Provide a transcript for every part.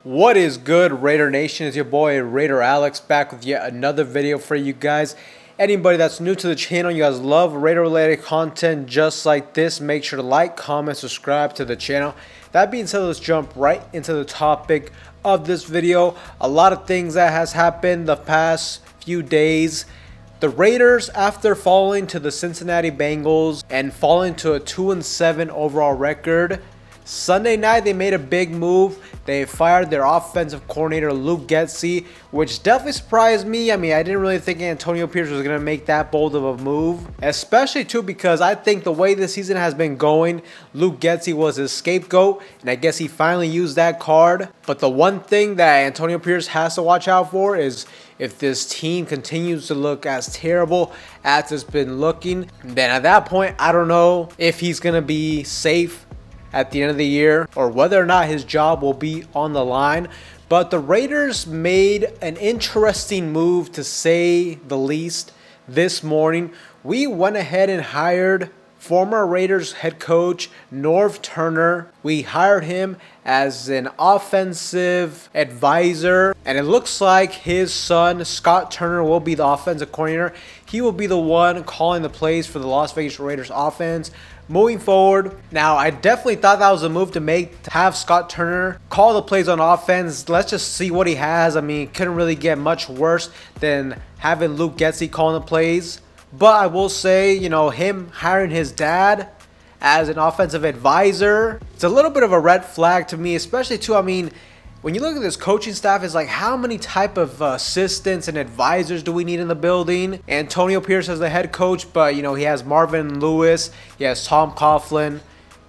What is good, Raider Nation? It's your boy Raider Alex back with yet another video for you guys. Anybody that's new to the channel, you guys love Raider related content just like this, make sure to like, comment, subscribe to the channel. That being said, let's jump right into the topic of this video. A lot of things that has happened the past few days. The Raiders, after falling to the Cincinnati Bengals and falling to a 2-7 overall record, Sunday night they made a big move. They fired their offensive coordinator Luke Getsy, which definitely surprised me. I mean, I didn't really think Antonio Pierce was going to make that bold of a move, especially too because I think the way this season has been going, Luke Getsy was his scapegoat, and I guess he finally used that card. But the one thing that Antonio Pierce has to watch out for is if this team continues to look as terrible as it's been looking, then at that point, I don't know if he's going to be safe at the end of the year or whether or not his job will be on the line. But the Raiders made an interesting move, to say the least, this morning. We went ahead and hired former Raiders head coach Norv Turner. We hired him as an offensive advisor, and it looks like his son Scott Turner will be the offensive coordinator. He will be the one calling the plays for the Las Vegas Raiders offense moving forward. Now, I definitely thought that was a move to make, to have Scott Turner call the plays on offense. Let's just see what he has. I mean, couldn't really get much worse than having Luke Getsy calling the plays. But I will say, you know, him hiring his dad as an offensive advisor, it's a little bit of a red flag to me, especially too, I mean, when you look at this coaching staff, it's like, how many type of assistants and advisors do we need in the building? Antonio Pierce as the head coach, but, you know, he has Marvin Lewis, he has Tom Coughlin,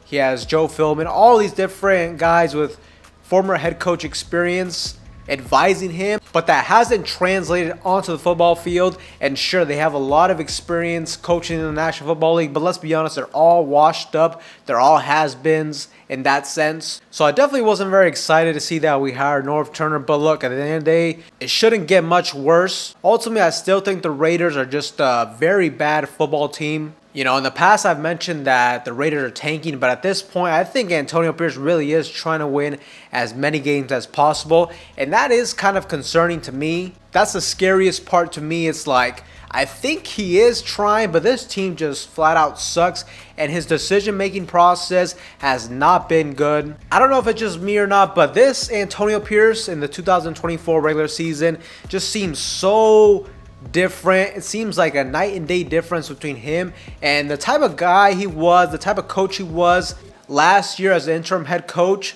he has Joe Philbin, all these different guys with former head coach experience advising him, but that hasn't translated onto the football field. And sure, they have a lot of experience coaching in the National Football League, but let's be honest, they're all washed up. They're all has-beens in that sense. So I definitely wasn't very excited to see that we hired Norv Turner, but look, at the end of the day, it shouldn't get much worse. Ultimately, I still think the Raiders are just a very bad football team. You know, in the past, I've mentioned that the Raiders are tanking, but at this point, I think Antonio Pierce really is trying to win as many games as possible, and that is kind of concerning to me. That's the scariest part to me. It's like, I think he is trying, but this team just flat out sucks, and his decision-making process has not been good. I don't know if it's just me or not, but this Antonio Pierce in the 2024 regular season just seems so different. It seems like a night and day difference between him and the type of guy he was, the type of coach he was last year as an interim head coach.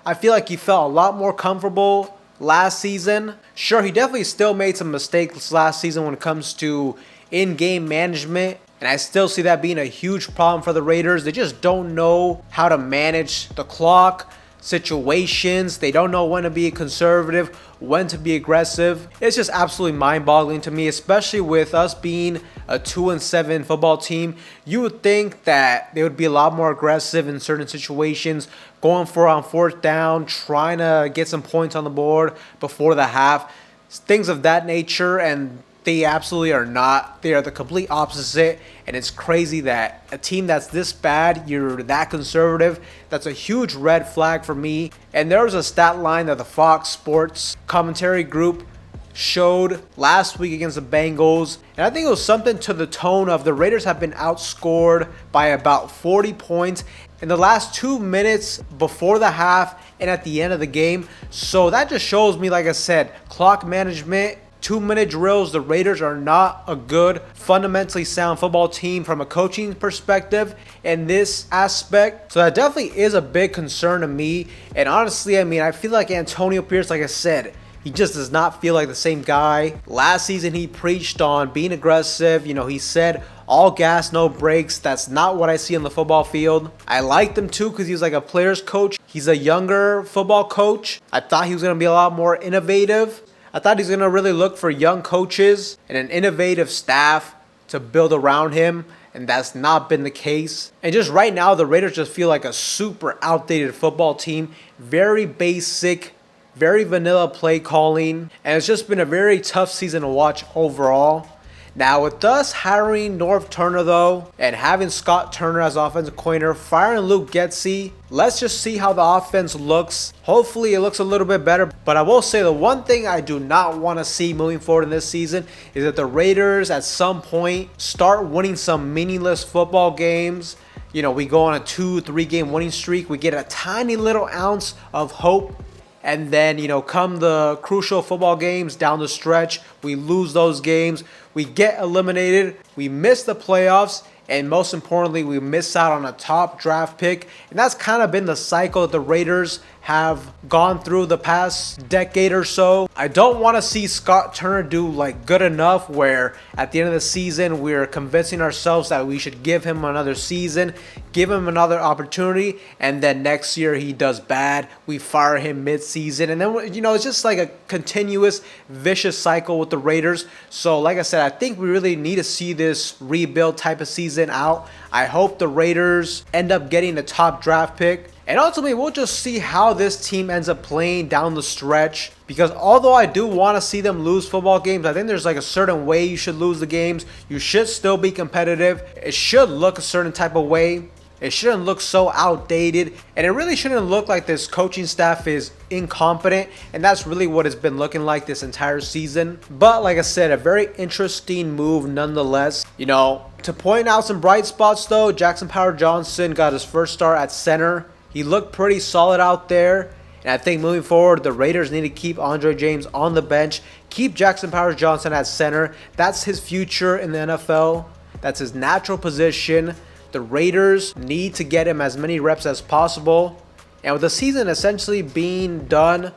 I feel like he felt a lot more comfortable last season. Sure, he definitely still made some mistakes last season when it comes to in-game management, and I still see that being a huge problem for the Raiders. They just don't know how to manage the clock, situations. They don't know when to be conservative, when to be aggressive. It's just absolutely mind-boggling to me, especially with us being a 2-7 football team. You would think that they would be a lot more aggressive in certain situations, going for on fourth down, trying to get some points on the board before the half, things of that nature, and they absolutely are not. They are the complete opposite, and it's crazy that a team that's this bad, you're that conservative. That's a huge red flag for me. And there was a stat line that the Fox Sports commentary group showed last week against the Bengals, and I think it was something to the tone of the Raiders have been outscored by about 40 points in the last 2 minutes before the half and at the end of the game. So that just shows me, like I said, clock management, 2-minute drills. The Raiders are not a good, fundamentally sound football team from a coaching perspective in this aspect. So that definitely is a big concern to me. And honestly, I mean, I feel like Antonio Pierce, like I said, he just does not feel like the same guy. Last season, he preached on being aggressive. You know, he said all gas, no brakes. That's not what I see on the football field. I liked him too because he's like a player's coach. He's a younger football coach. I thought he was going to be a lot more innovative. I thought he's going to really look for young coaches and an innovative staff to build around him, and that's not been the case. And just right now, the Raiders just feel like a super outdated football team. Very basic, very vanilla play calling, and it's just been a very tough season to watch overall. Now with us hiring Norv Turner though, and having Scott Turner as offensive coordinator, firing Luke Getsy, let's just see how the offense looks. Hopefully it looks a little bit better, but I will say the one thing I do not want to see moving forward in this season is that the Raiders at some point start winning some meaningless football games. You know, we go on a 2-3 game winning streak, we get a tiny little ounce of hope, and then, you know, come the crucial football games down the stretch, we lose those games, we get eliminated, we miss the playoffs, and most importantly, we miss out on a top draft pick. And that's kind of been the cycle that the Raiders have gone through the past decade or so. I don't want to see Scott Turner do like good enough where at the end of the season we're convincing ourselves that we should give him another season, give him another opportunity, and then next year he does bad, we fire him mid-season, and then, you know, it's just like a continuous vicious cycle with the Raiders. So like I said, I think we really need to see this rebuild type of season out. I hope the Raiders end up getting a top draft pick. And ultimately, we'll just see how this team ends up playing down the stretch. Because although I do want to see them lose football games, I think there's like a certain way you should lose the games. You should still be competitive. It should look a certain type of way. It shouldn't look so outdated. And it really shouldn't look like this coaching staff is incompetent. And that's really what it's been looking like this entire season. But like I said, a very interesting move nonetheless. You know, to point out some bright spots though, Jackson Powers-Johnson got his first start at center. He looked pretty solid out there. And I think moving forward, the Raiders need to keep Andre James on the bench. Keep Jackson Powers-Johnson at center. That's his future in the NFL. That's his natural position. The Raiders need to get him as many reps as possible. And with the season essentially being done,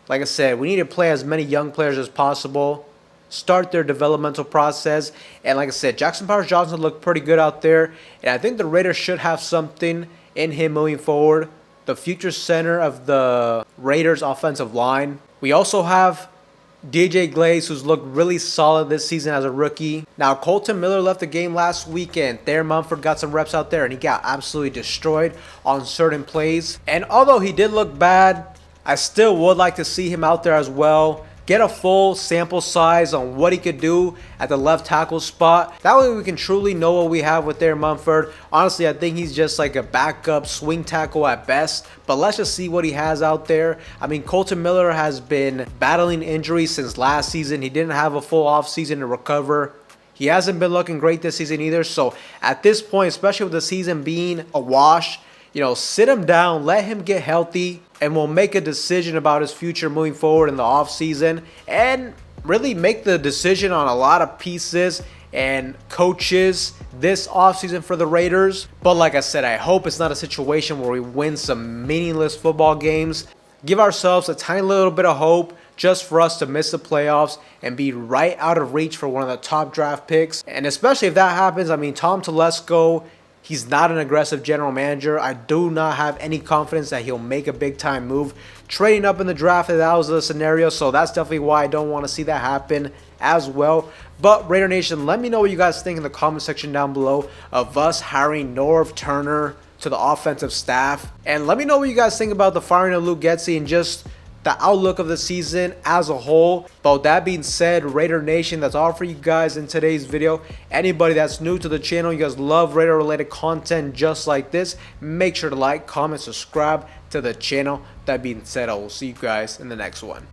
like I said, we need to play as many young players as possible. Start their developmental process. And like I said, Jackson Powers-Johnson looked pretty good out there. And I think the Raiders should have something in him moving forward. The future center of the Raiders offensive line. We also have DJ Glaze, who's looked really solid this season as a rookie. Now, Kolton Miller left the game last weekend. Thayer Munford got some reps out there, and he got absolutely destroyed on certain plays. And although he did look bad, I still would like to see him out there as well. Get a full sample size on what he could do at the left tackle spot. That way we can truly know what we have with Thayer Munford. Honestly, I think he's just like a backup swing tackle at best. But let's just see what he has out there. I mean, Kolton Miller has been battling injuries since last season. He didn't have a full offseason to recover. He hasn't been looking great this season either. So at this point, especially with the season being a wash, you know, sit him down, let him get healthy, and we'll make a decision about his future moving forward in the offseason and really make the decision on a lot of pieces and coaches this offseason for the Raiders. But like I said, I hope it's not a situation where we win some meaningless football games. Give ourselves a tiny little bit of hope just for us to miss the playoffs and be right out of reach for one of the top draft picks. And especially if that happens, I mean, Tom Telesco, he's not an aggressive general manager. I do not have any confidence that he'll make a big-time move. Trading up in the draft, if that was the scenario, so that's definitely why I don't want to see that happen as well. But Raider Nation, let me know what you guys think in the comment section down below of us hiring Norv Turner to the offensive staff. And let me know what you guys think about the firing of Luke Getsy and just the outlook of the season as a whole. But with that being said, Raider Nation, that's all for you guys in today's video. Anybody that's new to the channel, you guys love Raider related content just like this, make sure to like, comment, subscribe to the channel. That being said, I will see you guys in the next one.